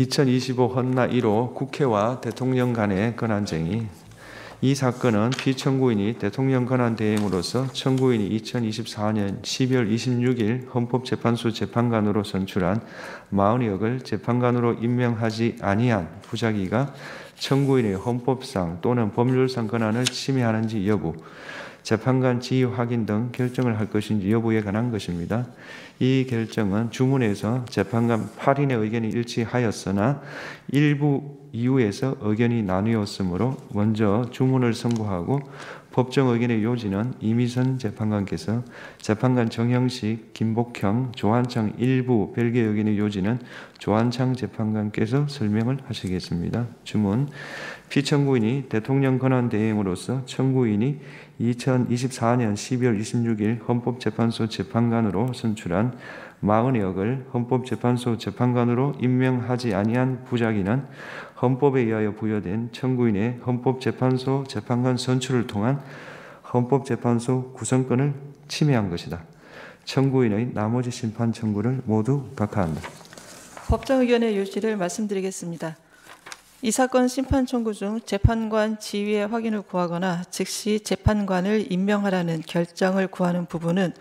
2025 헌나 1호 국회와 대통령 간의 권한쟁의. 이 사건은 피청구인이 대통령 권한대행으로서 청구인이 2024년 12월 26일 헌법재판소 재판관으로 선출한 마은혁을 재판관으로 임명하지 아니한 부작위가 청구인의 헌법상 또는 법률상 권한을 침해하는지 여부, 재판관 지위 확인 등 결정을 할 것인지 여부에 관한 것입니다. 이 결정은 주문에서 재판관 8인의 의견이 일치하였으나 일부 이유에서 의견이 나뉘었으므로 먼저 주문을 선고하고 법정 의견의 요지는 이미선 재판관께서, 재판관 정형식, 김복형, 조한창 일부 별개 의견의 요지는 조한창 재판관께서 설명을 하시겠습니다. 주문. 피청구인이 대통령 권한대행으로서 청구인이 2024년 12월 26일 헌법재판소 재판관으로 선출한 마은혁을 헌법재판소 재판관으로 임명하지 아니한 부작위는 헌법에 의하여 부여된 청구인의 헌법재판소 재판관 선출을 통한 헌법재판소 구성권을 침해한 것이다. 청구인의 나머지 심판 청구를 모두 각하한다. 법정 의견의 요지를 말씀드리겠습니다. 이 사건 심판 청구 중 재판관 지위의 확인을 구하거나 즉시 재판관을 임명하라는 결정을 구하는 부분은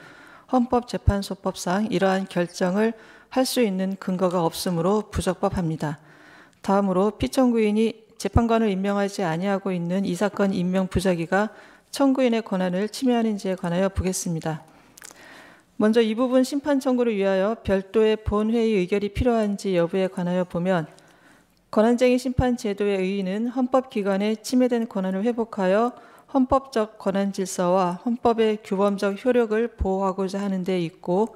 헌법재판소법상 이러한 결정을 할 수 있는 근거가 없으므로 부적법합니다. 다음으로 피청구인이 재판관을 임명하지 아니하고 있는 이 사건 임명 부작위가 청구인의 권한을 침해하는지에 관하여 보겠습니다. 먼저 이 부분 심판 청구를 위하여 별도의 본회의 의결이 필요한지 여부에 관하여 보면, 권한쟁의 심판 제도의 의의는 헌법기관의 침해된 권한을 회복하여 헌법적 권한 질서와 헌법의 규범적 효력을 보호하고자 하는 데 있고,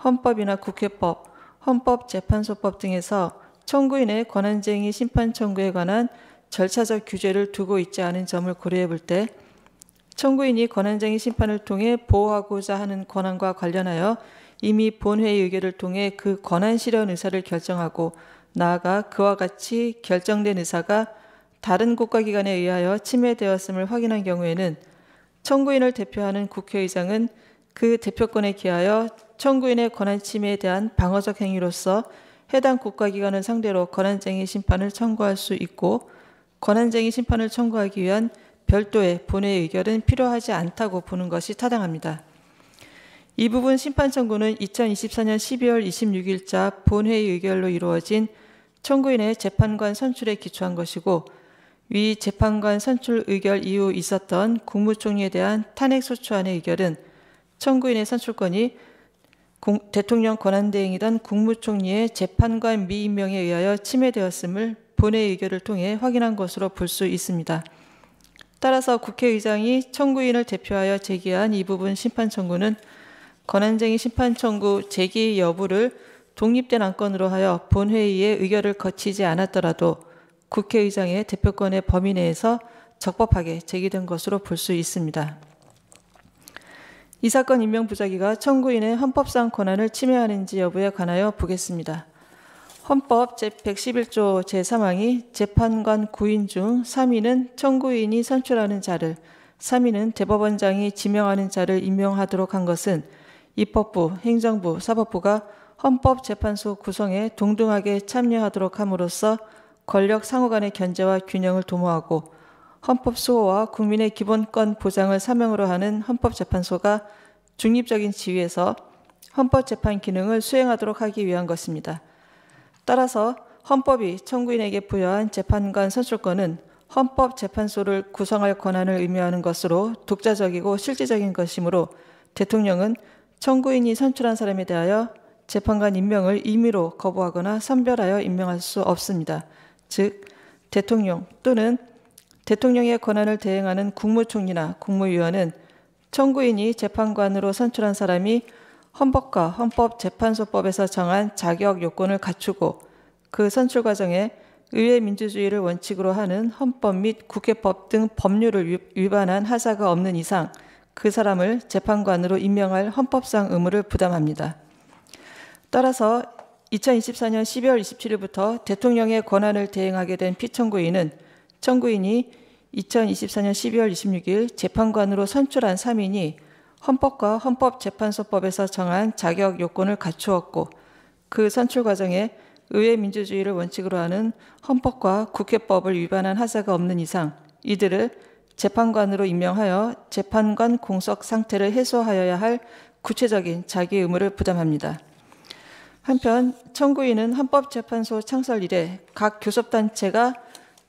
헌법이나 국회법, 헌법재판소법 등에서 청구인의 권한쟁의 심판 청구에 관한 절차적 규제를 두고 있지 않은 점을 고려해 볼 때, 청구인이 권한쟁의 심판을 통해 보호하고자 하는 권한과 관련하여 이미 본회의 의결을 통해 그 권한 실현 의사를 결정하고, 나아가 그와 같이 결정된 의사가 다른 국가기관에 의하여 침해되었음을 확인한 경우에는 청구인을 대표하는 국회의장은 그 대표권에 기하여 청구인의 권한 침해에 대한 방어적 행위로서 해당 국가기관을 상대로 권한쟁의 심판을 청구할 수 있고, 권한쟁의 심판을 청구하기 위한 별도의 본회의 의결은 필요하지 않다고 보는 것이 타당합니다. 이 부분 심판 청구는 2024년 12월 26일자 본회의 의결로 이루어진 청구인의 재판관 선출에 기초한 것이고, 위 재판관 선출 의결 이후 있었던 국무총리에 대한 탄핵소추안의 의결은 청구인의 선출권이 대통령 권한대행이던 국무총리의 재판관 미임명에 의하여 침해되었음을 본회의 의결을 통해 확인한 것으로 볼 수 있습니다. 따라서 국회의장이 청구인을 대표하여 제기한 이 부분 심판 청구는 권한쟁의 심판 청구 제기 여부를 독립된 안건으로 하여 본회의의 의결을 거치지 않았더라도 국회의장의 대표권의 범위 내에서 적법하게 제기된 것으로 볼 수 있습니다. 이 사건 임명 부작위가 청구인의 헌법상 권한을 침해하는지 여부에 관하여 보겠습니다. 헌법 제111조 제3항이 재판관 9인 중 3인은 청구인이 선출하는 자를, 3인은 대법원장이 지명하는 자를 임명하도록 한 것은 입법부, 행정부, 사법부가 헌법재판소 구성에 동등하게 참여하도록 함으로써 권력 상호 간의 견제와 균형을 도모하고 헌법 수호와 국민의 기본권 보장을 사명으로 하는 헌법재판소가 중립적인 지위에서 헌법재판 기능을 수행하도록 하기 위한 것입니다. 따라서 헌법이 청구인에게 부여한 재판관 선출권은 헌법재판소를 구성할 권한을 의미하는 것으로 독자적이고 실질적인 것이므로 대통령은 청구인이 선출한 사람에 대하여 재판관 임명을 임의로 거부하거나 선별하여 임명할 수 없습니다. 즉, 대통령 또는 대통령의 권한을 대행하는 국무총리나 국무위원은 청구인이 재판관으로 선출한 사람이 헌법과 헌법재판소법에서 정한 자격 요건을 갖추고 그 선출 과정에 의회 민주주의를 원칙으로 하는 헌법 및 국회법 등 법률을 위반한 하자가 없는 이상 그 사람을 재판관으로 임명할 헌법상 의무를 부담합니다. 따라서 2024년 12월 27일부터 대통령의 권한을 대행하게 된 피청구인은 청구인이 2024년 12월 26일 재판관으로 선출한 3인이 헌법과 헌법재판소법에서 정한 자격 요건을 갖추었고 그 선출 과정에 의회 민주주의를 원칙으로 하는 헌법과 국회법을 위반한 하자가 없는 이상 이들을 재판관으로 임명하여 재판관 공석 상태를 해소하여야 할 구체적인 자기 의무를 부담합니다. 한편 청구인은 헌법재판소 창설 이래 각 교섭단체가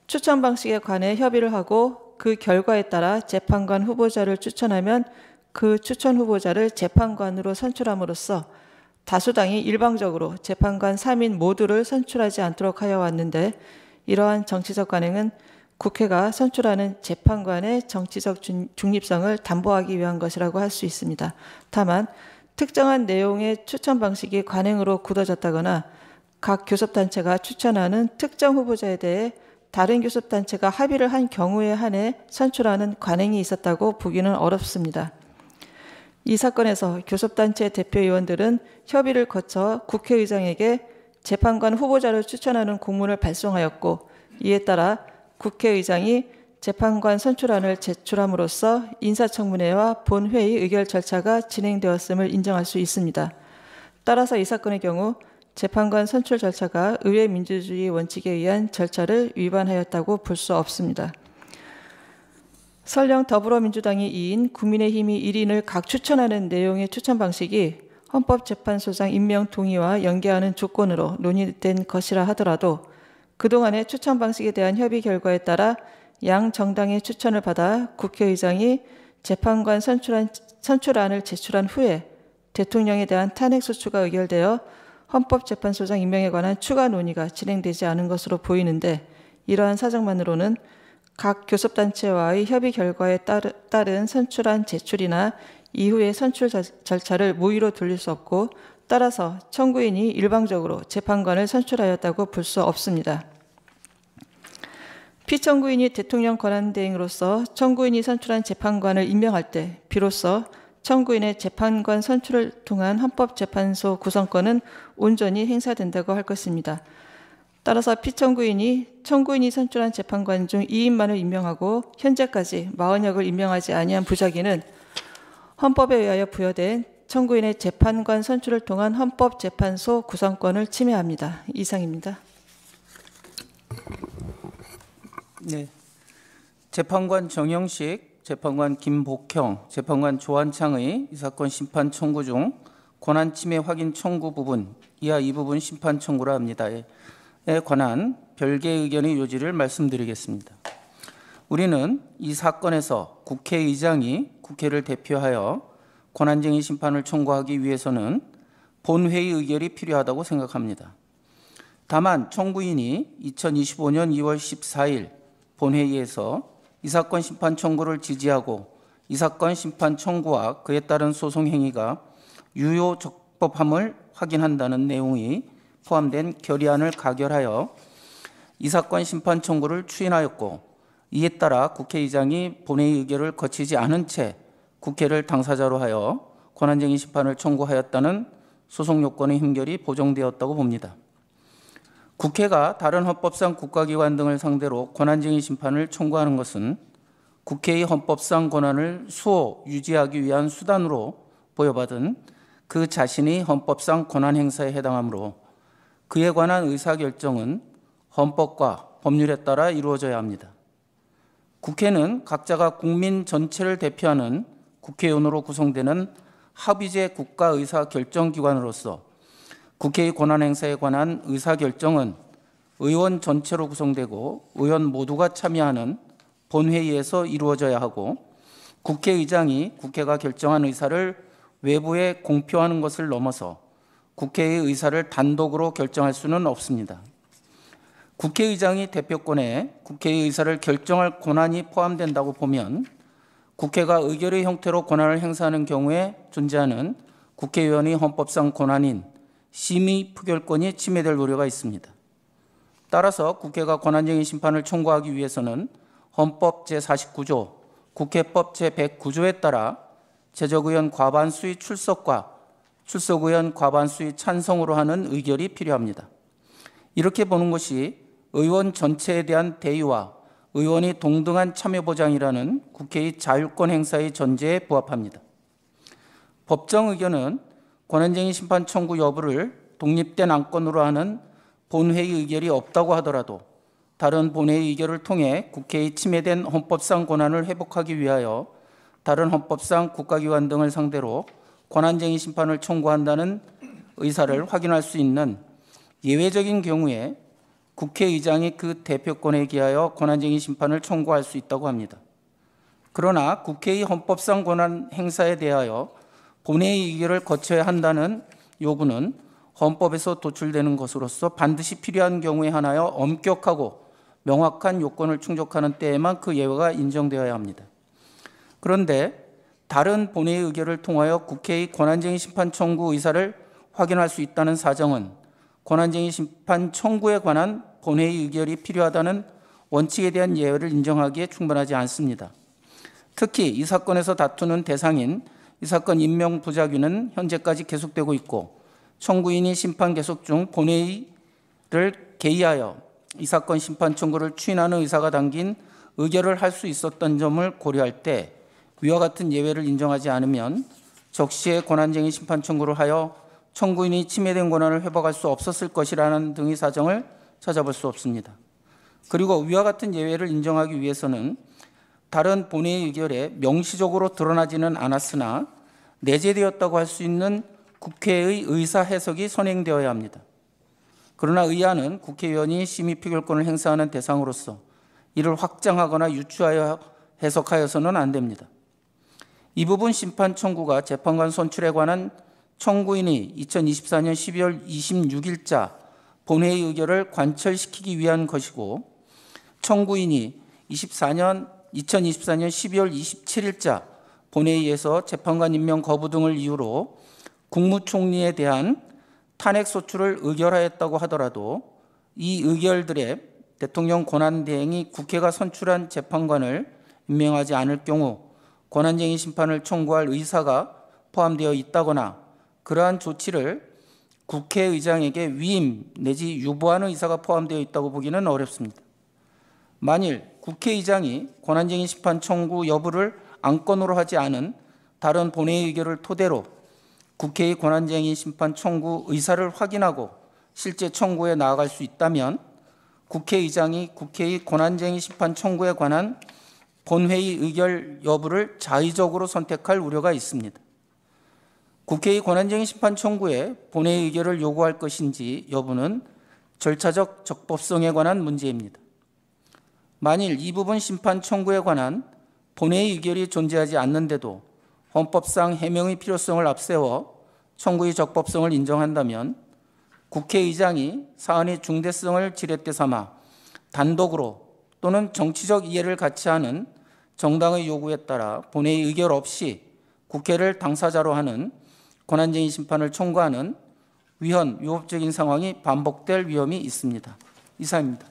추천 방식에 관해 협의를 하고 그 결과에 따라 재판관 후보자를 추천하면 그 추천 후보자를 재판관으로 선출함으로써 다수당이 일방적으로 재판관 3인 모두를 선출하지 않도록 하여 왔는데, 이러한 정치적 관행은 국회가 선출하는 재판관의 정치적 중립성을 담보하기 위한 것이라고 할 수 있습니다. 다만 특정한 내용의 추천 방식이 관행으로 굳어졌다거나 각 교섭단체가 추천하는 특정 후보자에 대해 다른 교섭단체가 합의를 한 경우에 한해 선출하는 관행이 있었다고 보기는 어렵습니다. 이 사건에서 교섭단체 대표의원들은 협의를 거쳐 국회의장에게 재판관 후보자를 추천하는 공문을 발송하였고, 이에 따라 국회의장이 재판관 선출안을 제출함으로써 인사청문회와 본회의 의결 절차가 진행되었음을 인정할 수 있습니다. 따라서 이 사건의 경우 재판관 선출 절차가 의회 민주주의 원칙에 의한 절차를 위반하였다고 볼 수 없습니다. 설령 더불어민주당이 2인, 국민의힘이 1인을 각 추천하는 내용의 추천 방식이 헌법재판소장 임명 동의와 연계하는 조건으로 논의된 것이라 하더라도 그동안의 추천 방식에 대한 협의 결과에 따라 양 정당의 추천을 받아 국회의장이 재판관 선출안을 제출한 후에 대통령에 대한 탄핵소추가 의결되어 헌법재판소장 임명에 관한 추가 논의가 진행되지 않은 것으로 보이는데, 이러한 사정만으로는 각 교섭단체와의 협의 결과에 따른 선출안 제출이나 이후의 선출 절차를 무의로 돌릴 수 없고, 따라서 청구인이 일방적으로 재판관을 선출하였다고 볼 수 없습니다. 피청구인이 대통령 권한대행으로서 청구인이 선출한 재판관을 임명할 때 비로소 청구인의 재판관 선출을 통한 헌법재판소 구성권은 온전히 행사된다고 할 것입니다. 따라서 피청구인이 청구인이 선출한 재판관 중 2인만을 임명하고 현재까지 40역을 임명하지 아니한 부작위는 헌법에 의하여 부여된 청구인의 재판관 선출을 통한 헌법재판소 구성권을 침해합니다. 이상입니다. 네, 재판관 정영식, 재판관 김복형, 재판관 조한창의 이 사건 심판 청구 중 권한 침해 확인 청구 부분, 이하 이 부분 심판 청구라 합니다에 관한 별개의 의견의 요지를 말씀드리겠습니다. 우리는 이 사건에서 국회의장이 국회를 대표하여 권한쟁의 심판을 청구하기 위해서는 본회의 의결이 필요하다고 생각합니다. 다만 청구인이 2025년 2월 14일 본회의에서 이 사건 심판 청구를 지지하고 이 사건 심판 청구와 그에 따른 소송 행위가 유효 적법함을 확인한다는 내용이 포함된 결의안을 가결하여 이 사건 심판 청구를 추인하였고, 이에 따라 국회의장이 본회의 의결을 거치지 않은 채 국회를 당사자로 하여 권한쟁의 심판을 청구하였다는 소송 요건의 힘결이 보정되었다고 봅니다. 국회가 다른 헌법상 국가기관 등을 상대로 권한쟁의 심판을 청구하는 것은 국회의 헌법상 권한을 수호 유지하기 위한 수단으로 보여받은 그 자신이 헌법상 권한 행사에 해당하므로 그에 관한 의사결정은 헌법과 법률에 따라 이루어져야 합니다. 국회는 각자가 국민 전체를 대표하는 국회의원으로 구성되는 합의제 국가의사결정기관으로서 국회의 권한행사에 관한 의사결정은 의원 전체로 구성되고 의원 모두가 참여하는 본회의에서 이루어져야 하고, 국회의장이 국회가 결정한 의사를 외부에 공표하는 것을 넘어서 국회의 의사를 단독으로 결정할 수는 없습니다. 국회의장이 대표권에 국회의 의사를 결정할 권한이 포함된다고 보면 국회가 의결의 형태로 권한을 행사하는 경우에 존재하는 국회의원의 헌법상 권한인 심의 표결권이 침해될 우려가 있습니다. 따라서 국회가 권한쟁의 심판을 청구하기 위해서는 헌법 제49조, 국회법 제109조에 따라 재적의원 과반수의 출석과 출석의원 과반수의 찬성으로 하는 의결이 필요합니다. 이렇게 보는 것이 의원 전체에 대한 대의와 의원이 동등한 참여 보장이라는 국회의 자율권 행사의 전제에 부합합니다. 법정 의견은 권한쟁의 심판 청구 여부를 독립된 안건으로 하는 본회의 의결이 없다고 하더라도 다른 본회의 의결을 통해 국회의 침해된 헌법상 권한을 회복하기 위하여 다른 헌법상 국가기관 등을 상대로 권한쟁의 심판을 청구한다는 의사를 확인할 수 있는 예외적인 경우에 국회의장이 그 대표권에 기하여 권한쟁의 심판을 청구할 수 있다고 합니다. 그러나 국회의 헌법상 권한 행사에 대하여 본회의 의결을 거쳐야 한다는 요구는 헌법에서 도출되는 것으로서 반드시 필요한 경우에 한하여 엄격하고 명확한 요건을 충족하는 때에만 그 예외가 인정되어야 합니다. 그런데 다른 본회의 의결을 통하여 국회의 권한쟁의 심판 청구 의사를 확인할 수 있다는 사정은 권한쟁의 심판 청구에 관한 본회의 의결이 필요하다는 원칙에 대한 예외를 인정하기에 충분하지 않습니다. 특히 이 사건에서 다투는 대상인 이 사건 임명 부작위는 현재까지 계속되고 있고 청구인이 심판 계속 중 본회의를 개의하여 이 사건 심판 청구를 추인하는 의사가 담긴 의결을 할 수 있었던 점을 고려할 때 위와 같은 예외를 인정하지 않으면 적시에 권한쟁의 심판 청구를 하여 청구인이 침해된 권한을 회복할 수 없었을 것이라는 등의 사정을 찾아볼 수 없습니다. 그리고 위와 같은 예외를 인정하기 위해서는 다른 본회의 의결에 명시적으로 드러나지는 않았으나 내재되었다고 할 수 있는 국회의 의사 해석이 선행되어야 합니다. 그러나 의안은 국회의원이 심의 표결권을 행사하는 대상으로서 이를 확장하거나 유추하여 해석하여서는 안 됩니다. 이 부분 심판 청구가 재판관 선출에 관한 청구인이 2024년 12월 26일자 본회의 의결을 관철시키기 위한 것이고 청구인이 2024년 12월 27일자 본회의에서 재판관 임명 거부 등을 이유로 국무총리에 대한 탄핵 소추를 의결하였다고 하더라도 이 의결들의 대통령 권한대행이 국회가 선출한 재판관을 임명하지 않을 경우 권한쟁의 심판을 청구할 의사가 포함되어 있다거나 그러한 조치를 국회의장에게 위임 내지 유보하는 의사가 포함되어 있다고 보기는 어렵습니다. 만일 국회의장이 권한쟁의 심판 청구 여부를 안건으로 하지 않은 다른 본회의 의결을 토대로 국회의 권한쟁의 심판 청구 의사를 확인하고 실제 청구에 나아갈 수 있다면 국회의장이 국회의 권한쟁의 심판 청구에 관한 본회의 의결 여부를 자의적으로 선택할 우려가 있습니다. 국회의 권한쟁의 심판 청구에 본회의 의결을 요구할 것인지 여부는 절차적 적법성에 관한 문제입니다. 만일 이 부분 심판 청구에 관한 본회의 의결이 존재하지 않는데도 헌법상 해명의 필요성을 앞세워 청구의 적법성을 인정한다면 국회의장이 사안의 중대성을 지렛대 삼아 단독으로 또는 정치적 이해를 같이 하는 정당의 요구에 따라 본회의 의결 없이 국회를 당사자로 하는 권한쟁의 심판을 청구하는 위헌, 위법적인 상황이 반복될 위험이 있습니다. 이상입니다.